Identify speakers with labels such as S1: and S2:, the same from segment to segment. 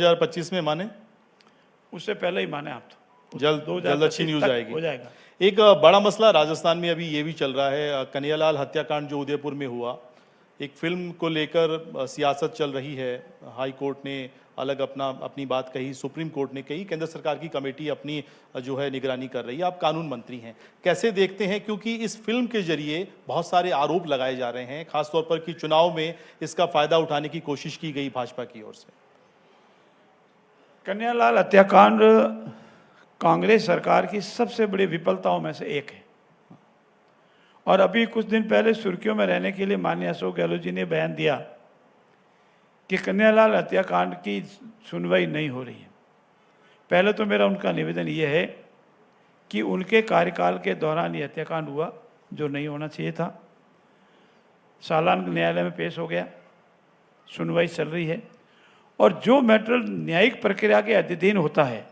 S1: 2025 में माने?
S2: उससे पहले ही माने आप तो
S1: जल्द अच्छी न्यूज आएगी।
S2: हो जाएगा।
S1: एक बड़ा मसला राजस्थान में अभी ये भी चल रहा है, कन्हैयालाल हत्याकांड जो उदयपुर में हुआ, एक फिल्म को लेकर सियासत चल रही है। हाई कोर्ट ने अलग अपनी बात कही, सुप्रीम कोर्ट ने कही, केंद्र सरकार की कमेटी अपनी जो है निगरानी कर रही है। आप कानून मंत्री हैं, कैसे देखते हैं? क्योंकि इस फिल्म के जरिए बहुत सारे आरोप लगाए जा रहे हैं, खासतौर पर कि चुनाव में इसका फायदा उठाने की कोशिश की गई भाजपा की ओर से।
S2: कन्हैयालाल हत्याकांड कांग्रेस सरकार की सबसे बड़ी विफलताओं में से एक है और अभी कुछ दिन पहले सुर्खियों में रहने के लिए माननीय अशोक गहलोत जी ने बयान दिया कि कन्हैयालाल हत्याकांड की सुनवाई नहीं हो रही है। पहले तो मेरा उनका निवेदन ये है कि उनके कार्यकाल के दौरान ये हत्याकांड हुआ जो नहीं होना चाहिए था। सालाना न्यायालय में पेश हो गया, सुनवाई चल रही है और जो मैटर न्यायिक प्रक्रिया के अधीन होता है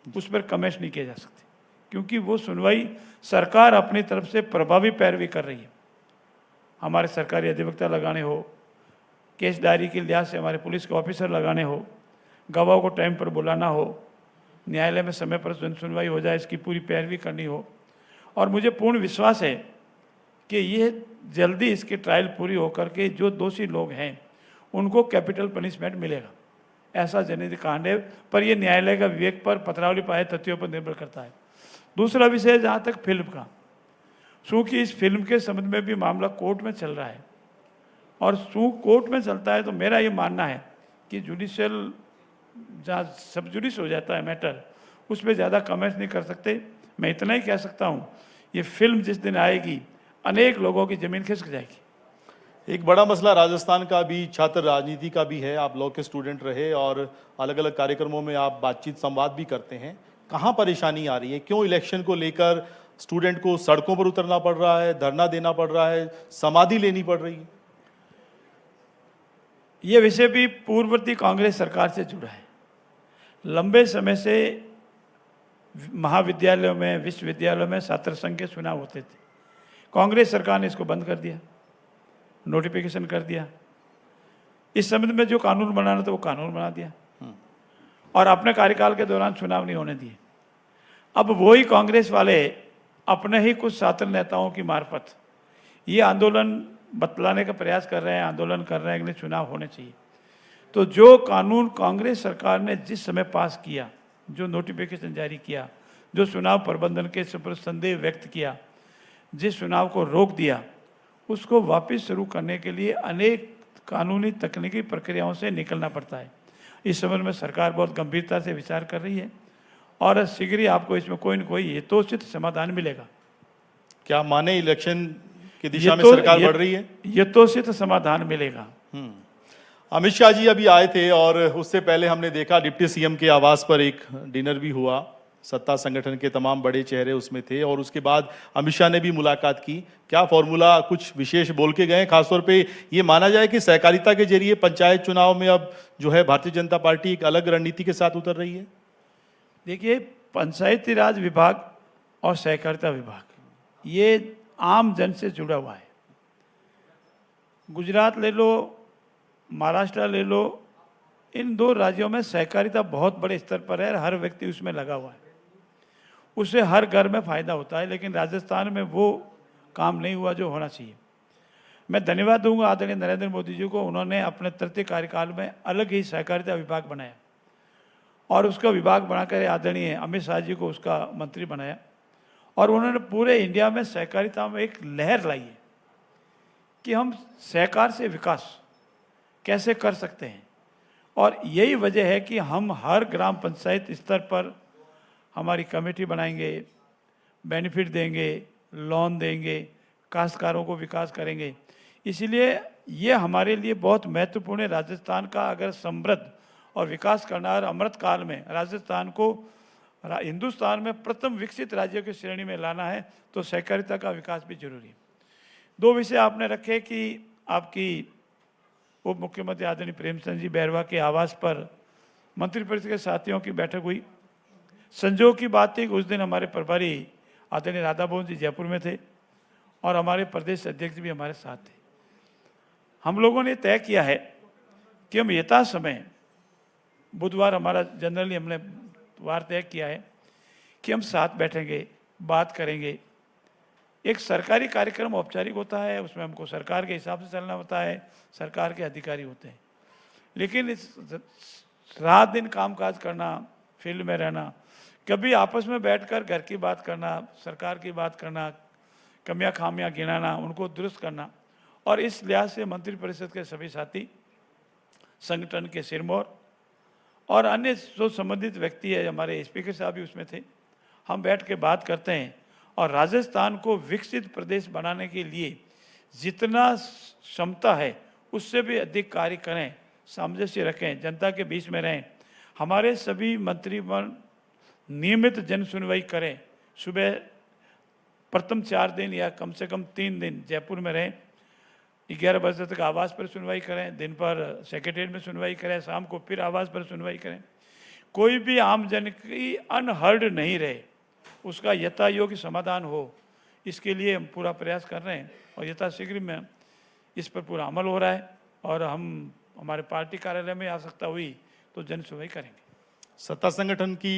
S2: उस पर कमेंट नहीं किए जा सकते, क्योंकि वो सुनवाई सरकार अपनी तरफ से प्रभावी पैरवी कर रही है। हमारे सरकारी अधिवक्ता लगाने हो, केस डायरी के लिहाज से हमारे पुलिस के ऑफिसर लगाने हो, गवाहों को टाइम पर बुलाना हो, न्यायालय में समय पर सुनवाई हो जाए, इसकी पूरी पैरवी करनी हो। और मुझे पूर्ण विश्वास है कि ये जल्दी इसकी ट्रायल पूरी होकर के जो दोषी लोग हैं उनको कैपिटल पनिशमेंट मिलेगा। ऐसा जनहित कांड है, पर यह न्यायालय का विवेक पर, पत्रावली पाए तथ्यों पर निर्भर करता है। दूसरा विषय जहाँ तक फिल्म का, चूँकि इस फिल्म के संबंध में भी मामला कोर्ट में चल रहा है और कोर्ट में चलता है तो मेरा ये मानना है कि जुडिशियल जहाँ सब जुडिस हो जाता है मैटर, उस पर ज़्यादा कमेंट्स नहीं कर सकते। मैं इतना ही कह सकता हूँ, ये फिल्म जिस दिन आएगी अनेक लोगों की ज़मीन खिसक जाएगी।
S1: एक बड़ा मसला राजस्थान का भी, छात्र राजनीति का भी है। आप लॉ के स्टूडेंट रहे और अलग अलग कार्यक्रमों में आप बातचीत संवाद भी करते हैं। कहाँ परेशानी आ रही है? क्यों इलेक्शन को लेकर स्टूडेंट को सड़कों पर उतरना पड़ रहा है, धरना देना पड़ रहा है, समाधि लेनी पड़ रही है?
S2: ये विषय भी पूर्ववर्ती कांग्रेस सरकार से जुड़ा है। लंबे समय से महाविद्यालयों में, विश्वविद्यालयों में छात्र संघ के चुनाव होते थे। कांग्रेस सरकार ने इसको बंद कर दिया, नोटिफिकेशन कर दिया। इस संबंध में जो कानून बनाना था वो कानून बना दिया और अपने कार्यकाल के दौरान चुनाव नहीं होने दिए। अब वही कांग्रेस वाले अपने ही कुछ छात्र नेताओं की मार्फत ये आंदोलन बतलाने का प्रयास कर रहे हैं, आंदोलन कर रहे हैं कि चुनाव होने चाहिए। तो जो कानून कांग्रेस सरकार ने जिस समय पास किया, जो नोटिफिकेशन जारी किया, जो चुनाव प्रबंधन के ऊपर संदेह व्यक्त किया, जिस चुनाव को रोक दिया, उसको वापस शुरू करने के लिए अनेक कानूनी तकनीकी प्रक्रियाओं से निकलना पड़ता है। इस संबंध में सरकार बहुत गंभीरता से विचार कर रही है और शीघ्र ही आपको इसमें कोई न कोई यथोचित समाधान मिलेगा।
S1: क्या माने इलेक्शन की दिशा में सरकार बढ़ रही है?
S2: यथोचित समाधान मिलेगा।
S1: अमित शाह जी अभी आए थे और उससे पहले हमने देखा डिप्टी सीएम के आवास पर एक डिनर भी हुआ। सत्ता संगठन के तमाम बड़े चेहरे उसमें थे और उसके बाद अमित शाह ने भी मुलाकात की। क्या फॉर्मूला कुछ विशेष बोल के गए? खासतौर पे ये माना जाए कि सहकारिता के जरिए पंचायत चुनाव में अब जो है भारतीय जनता पार्टी एक अलग रणनीति के साथ उतर रही है।
S2: देखिए, पंचायती राज विभाग और सहकारिता विभाग ये आम जन से जुड़ा हुआ है। गुजरात ले लो, महाराष्ट्र ले लो, इन दो राज्यों में सहकारिता बहुत बड़े स्तर पर है, हर व्यक्ति उसमें लगा हुआ है, उससे हर घर में फायदा होता है। लेकिन राजस्थान में वो काम नहीं हुआ जो होना चाहिए। मैं धन्यवाद दूंगा आदरणीय नरेंद्र मोदी जी को, उन्होंने अपने तृतीय कार्यकाल में अलग ही सहकारिता विभाग बनाया और उसका विभाग बनाकर आदरणीय अमित शाह जी को उसका मंत्री बनाया और उन्होंने पूरे इंडिया में सहकारिता में एक लहर लाई है कि हम सहकार से विकास कैसे कर सकते हैं। और यही वजह है कि हम हर ग्राम पंचायत स्तर पर हमारी कमेटी बनाएंगे, बेनिफिट देंगे, लोन देंगे, काश्तकारों को विकास करेंगे। इसीलिए ये हमारे लिए बहुत महत्वपूर्ण है। राजस्थान का अगर समृद्ध और विकास करना और अमृत काल में राजस्थान को हिंदुस्तान में प्रथम विकसित राज्यों की श्रेणी में लाना है तो सहकारिता का विकास भी जरूरी है। दो विषय आपने रखे कि आपकी उप मुख्यमंत्री आदरणीय प्रेमचंद जी बैरवा के आवास पर मंत्रिपरिषद के साथियों की बैठक हुई। संजोग की बात थी कि उस दिन हमारे प्रभारी आदरणीय राधा मोहन जी जयपुर में थे और हमारे प्रदेश अध्यक्ष भी हमारे साथ थे। हम लोगों ने तय किया है कि हम यथा समय बुधवार हमारा जनरली हमने वार तय किया है कि हम साथ बैठेंगे, बात करेंगे। एक सरकारी कार्यक्रम औपचारिक होता है, उसमें हमको सरकार के हिसाब से चलना होता है, सरकार के अधिकारी होते हैं। लेकिन इस रात दिन कामकाज करना, फील्ड में रहना, कभी आपस में बैठकर घर की बात करना, सरकार की बात करना, कमियां खामियां गिनाना, उनको दुरुस्त करना, और इस लिहाज से मंत्रिपरिषद के सभी साथी, संगठन के सिरमौर और अन्य जो संबंधित व्यक्ति है, हमारे स्पीकर साहब भी उसमें थे, हम बैठ के बात करते हैं और राजस्थान को विकसित प्रदेश बनाने के लिए जितना क्षमता है उससे भी अधिक कार्य करें, सामंजस्य रखें, जनता के बीच में रहें। हमारे सभी मंत्रीगण नियमित जन सुनवाई करें। सुबह प्रथम 4 दिन या कम से कम 3 दिन जयपुर में रहें, 11 बजे तक आवास पर सुनवाई करें, दिन पर सेक्रेटरीट में सुनवाई करें, शाम को फिर आवास पर सुनवाई करें। कोई भी आम जन की अनहर्ड नहीं रहे, उसका यथायोग्य समाधान हो, इसके लिए हम पूरा प्रयास कर रहे हैं और यथाशीघ्र में इस पर पूरा अमल हो रहा है। और हम हमारे पार्टी कार्यालय में आवश्यकता हुई तो जन सुनवाई करेंगे।
S1: सत्ता संगठन की